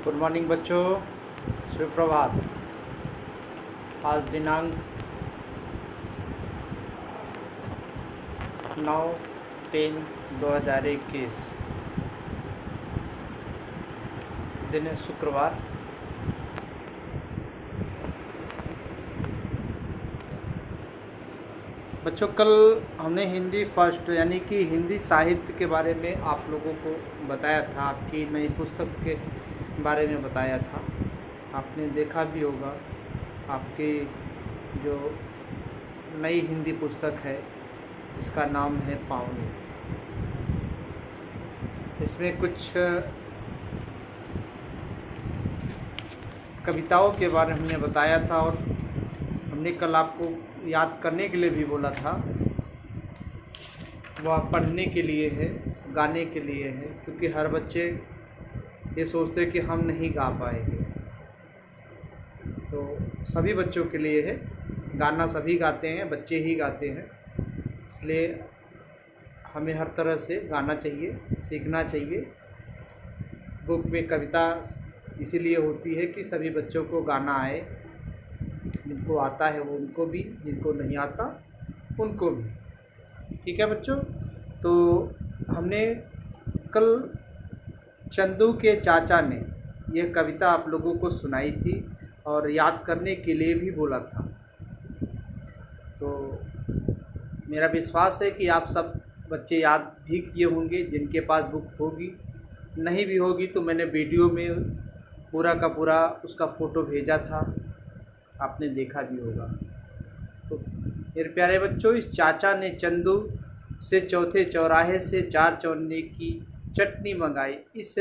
Good morning बच्चों, सुप्रभात। आज दिनांक 9/3/2021, दिन है शुक्रवार। बच्चों, कल हमने हिंदी फर्स्ट यानी कि हिंदी साहित्य के बारे में आप लोगों को बताया था, आपकी नई पुस्तक के बारे में बताया था। आपने देखा भी होगा, आपकी जो नई हिंदी पुस्तक है जिसका नाम है पावनी। इसमें कुछ कविताओं के बारे में हमने बताया था और हमने कल आपको याद करने के लिए भी बोला था। वह पढ़ने के लिए है, गाने के लिए है, क्योंकि हर बच्चे ये सोचते हैं कि हम नहीं गा पाएंगे। तो सभी बच्चों के लिए है, गाना सभी गाते हैं, बच्चे ही गाते हैं। इसलिए हमें हर तरह से गाना चाहिए, सीखना चाहिए। बुक में कविता इसीलिए होती है कि सभी बच्चों को गाना आए। जिनको आता है वो उनको भी, जिनको नहीं आता उनको भी। ठीक है बच्चों, तो हमने कल चंदू के चाचा ने यह कविता आप लोगों को सुनाई थी और याद करने के लिए भी बोला था। तो मेरा विश्वास है कि आप सब बच्चे याद भी किए होंगे। जिनके पास बुक होगी, नहीं भी होगी तो मैंने वीडियो में पूरा का पूरा उसका फ़ोटो भेजा था, आपने देखा भी होगा। तो मेरे प्यारे बच्चों, इस चाचा ने चंदू से चौथे चौराहे से 4 चौने की चटनी मंगाई। इस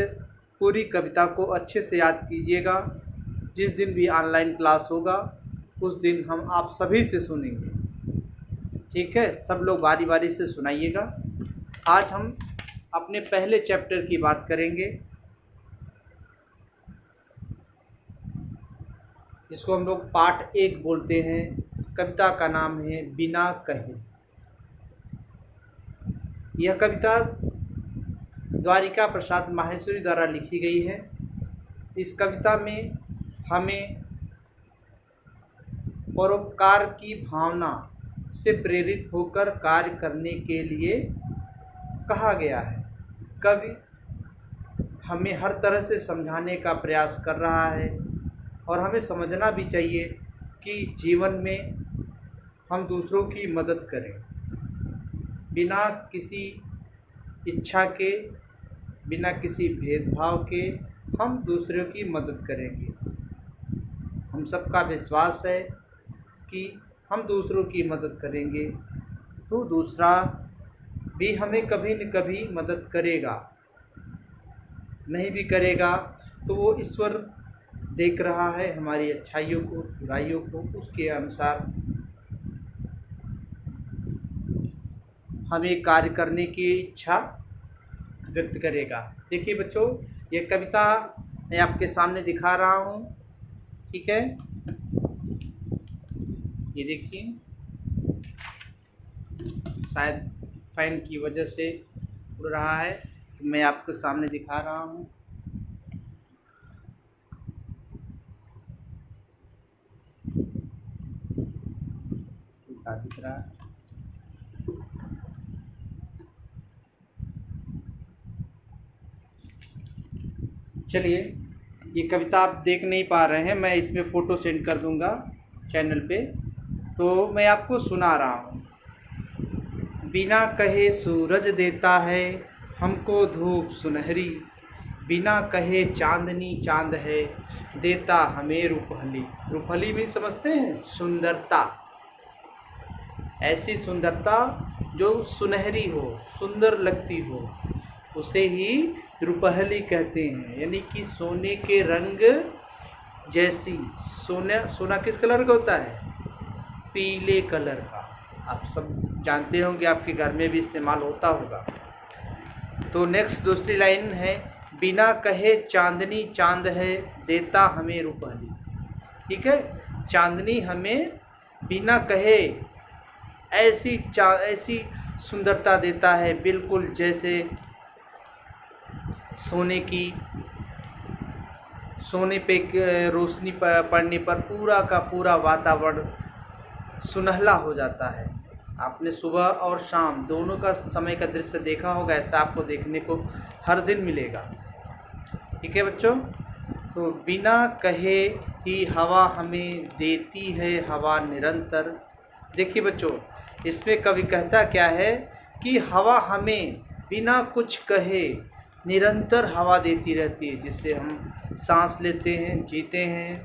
पूरी कविता को अच्छे से याद कीजिएगा। जिस दिन भी ऑनलाइन क्लास होगा उस दिन हम आप सभी से सुनेंगे। ठीक है, सब लोग बारी बारी से सुनाइएगा। आज हम अपने पहले चैप्टर की बात करेंगे, जिसको हम लोग पाठ 1 बोलते हैं। इस कविता का नाम है बिना कहे। यह कविता द्वारिका प्रसाद माहेश्वरी द्वारा लिखी गई है। इस कविता में हमें परोपकार की भावना से प्रेरित होकर कार्य करने के लिए कहा गया है। कवि हमें हर तरह से समझाने का प्रयास कर रहा है और हमें समझना भी चाहिए कि जीवन में हम दूसरों की मदद करें, बिना किसी इच्छा के, बिना किसी भेदभाव के हम दूसरों की मदद करेंगे। हम सबका विश्वास है कि हम दूसरों की मदद करेंगे तो दूसरा भी हमें कभी न कभी मदद करेगा। नहीं भी करेगा तो वो ईश्वर देख रहा है हमारी अच्छाइयों को, बुराइयों को, उसके अनुसार हमें कार्य करने की इच्छा व्यक्त करेगा। देखिए बच्चों, ये कविता मैं आपके सामने दिखा रहा हूँ। ठीक है, ये देखिए, शायद फैन की वजह से उड़ रहा है तो मैं आपके सामने दिखा रहा हूँ। दिख रहा है। चलिए, ये कविता आप देख नहीं पा रहे हैं, मैं इसमें फ़ोटो सेंड कर दूंगा चैनल पे, तो मैं आपको सुना रहा हूँ। बिना कहे सूरज देता है हमको धूप सुनहरी, बिना कहे चांदनी चांद है देता हमें रूपहली। रूपहली भी समझते हैं, सुंदरता, ऐसी सुंदरता जो सुनहरी हो, सुंदर लगती हो, उसे ही रूपहली कहते हैं। यानी कि सोने के रंग जैसी। सोना किस कलर का होता है? पीले कलर का। आप सब जानते होंगे, आपके घर में भी इस्तेमाल होता होगा। तो नेक्स्ट दूसरी लाइन है, बिना कहे चांदनी चांद है देता हमें रूपहली। ठीक है, चांदनी हमें बिना कहे ऐसी सुंदरता देता है, बिल्कुल जैसे सोने की सोने पे रोशनी पड़ने पर पूरा का पूरा वातावरण सुनहला हो जाता है। आपने सुबह और शाम दोनों का समय का दृश्य देखा होगा, ऐसा आपको देखने को हर दिन मिलेगा। ठीक है बच्चों, तो बिना कहे ही हवा हमें देती है हवा निरंतर। देखिए बच्चों, इसमें कवि कहता क्या है कि हवा हमें बिना कुछ कहे निरंतर हवा देती रहती है, जिससे हम सांस लेते हैं, जीते हैं,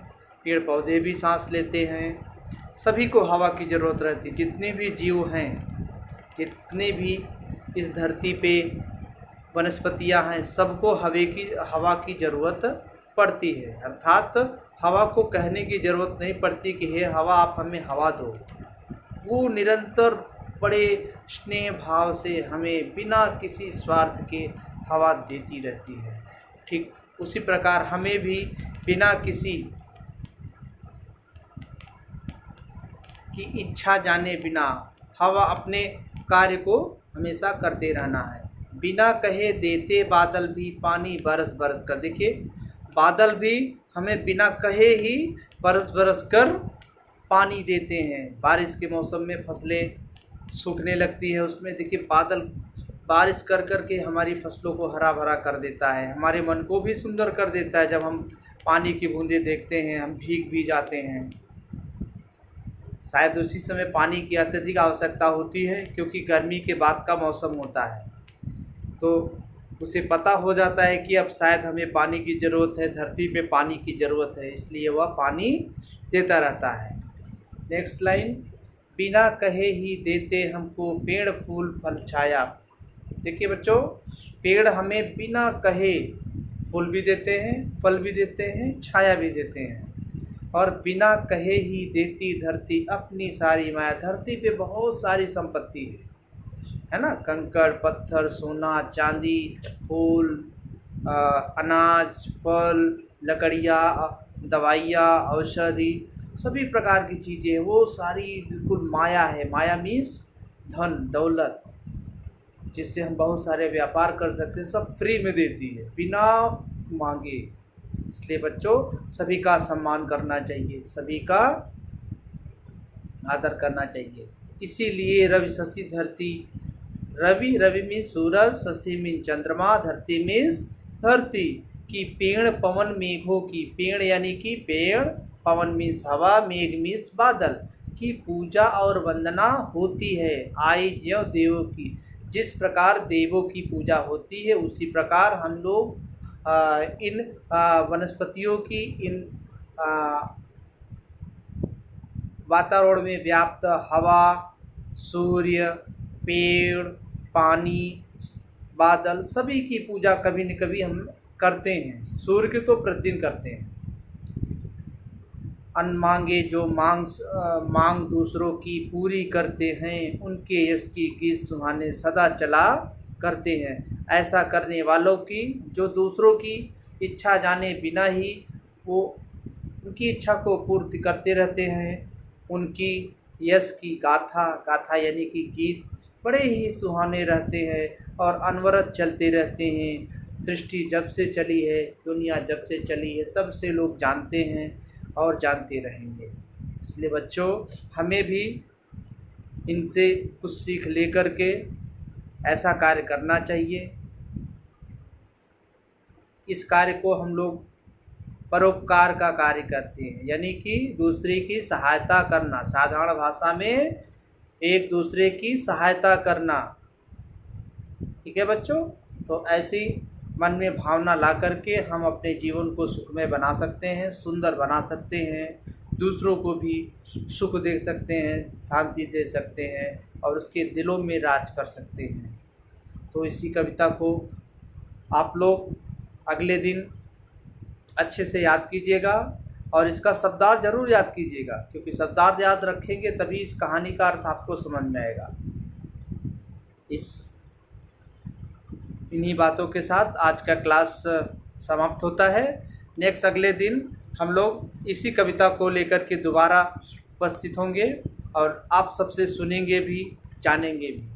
पेड़ पौधे भी सांस लेते हैं। सभी को हवा की ज़रूरत रहती है। जितने भी जीव हैं, जितने भी इस धरती पे वनस्पतियां हैं, सबको हवा की ज़रूरत पड़ती है। अर्थात हवा को कहने की ज़रूरत नहीं पड़ती कि हे हवा आप हमें हवा दो। वो निरंतर बड़े स्नेह भाव से हमें बिना किसी स्वार्थ के हवा देती रहती है। ठीक उसी प्रकार हमें भी बिना किसी की इच्छा जाने बिना हवा अपने कार्य को हमेशा करते रहना है। बिना कहे देते बादल भी पानी बरस बरस कर। देखिए, बादल भी हमें बिना कहे ही बरस बरस कर पानी देते हैं। बारिश के मौसम में फसलें सूखने लगती हैं, उसमें देखिए बादल बारिश कर कर के हमारी फसलों को हरा भरा कर देता है। हमारे मन को भी सुंदर कर देता है। जब हम पानी की बूंदें देखते हैं, हम भीग भी जाते हैं। शायद उसी समय पानी की अत्यधिक आवश्यकता होती है, क्योंकि गर्मी के बाद का मौसम होता है, तो उसे पता हो जाता है कि अब शायद हमें पानी की ज़रूरत है, धरती पे पानी की ज़रूरत है, इसलिए वह पानी देता रहता है। नेक्स्ट लाइन, बिना कहे ही देते हमको पेड़ फूल फल छाया। देखिए बच्चों, पेड़ हमें बिना कहे फूल भी देते हैं, फल भी देते हैं, छाया भी देते हैं। और बिना कहे ही देती धरती अपनी सारी माया। धरती पे बहुत सारी संपत्ति है ना, कंकड़ पत्थर, सोना चांदी, फूल, अनाज, फल, लकड़ियाँ, दवाइयाँ, औषधि, सभी प्रकार की चीज़ें, वो सारी बिल्कुल माया है। माया मीन्स धन दौलत, जिससे हम बहुत सारे व्यापार कर सकते हैं। सब फ्री में देती है, बिना मांगे। इसलिए बच्चों, सभी का सम्मान करना चाहिए, सभी का आदर करना चाहिए। इसीलिए रवि शशि धरती, रवि मीन्स सूरज, शशि मीन्स चंद्रमा, धरती मीन्स धरती की पेड़ पवन मेघों की। पेड़ यानी कि पेड़, पवन मीन्स हवा, मेघ मीन्स बादल की पूजा और वंदना होती है। आई ज्यों देवों की। जिस प्रकार देवों की पूजा होती है, उसी प्रकार हम लोग इन वनस्पतियों की, इन वातावरण में व्याप्त हवा, सूर्य, पेड़, पानी, बादल, सभी की पूजा कभी न कभी हम करते हैं। सूर्य की तो प्रतिदिन करते हैं। अन्न मांगे जो मांग दूसरों की पूरी करते हैं, उनके यश की गीत सुहाने सदा चला करते हैं। ऐसा करने वालों की, जो दूसरों की इच्छा जाने बिना ही वो उनकी इच्छा को पूर्ति करते रहते हैं, उनकी यश की गाथा यानी कि गीत बड़े ही सुहाने रहते हैं और अनवरत चलते रहते हैं। सृष्टि जब से चली है, दुनिया जब से चली है, तब से लोग जानते हैं और जानते रहेंगे। इसलिए बच्चों, हमें भी इनसे कुछ सीख लेकर के ऐसा कार्य करना चाहिए। इस कार्य को हम लोग परोपकार का कार्य करते हैं, यानी कि दूसरे की सहायता करना। साधारण भाषा में एक दूसरे की सहायता करना। ठीक है बच्चों, तो ऐसी मन में भावना ला करके हम अपने जीवन को सुखमय बना सकते हैं, सुंदर बना सकते हैं, दूसरों को भी सुख दे सकते हैं, शांति दे सकते हैं और उसके दिलों में राज कर सकते हैं। तो इसी कविता को आप लोग अगले दिन अच्छे से याद कीजिएगा और इसका शब्दार्थ जरूर याद कीजिएगा, क्योंकि शब्दार्थ याद रखेंगे तभी इस कहानी का अर्थ आपको समझ में आएगा। इन्हीं बातों के साथ आज का क्लास समाप्त होता है। नेक्स्ट अगले दिन हम लोग इसी कविता को लेकर के दोबारा उपस्थित होंगे और आप सबसे सुनेंगे भी, जानेंगे भी।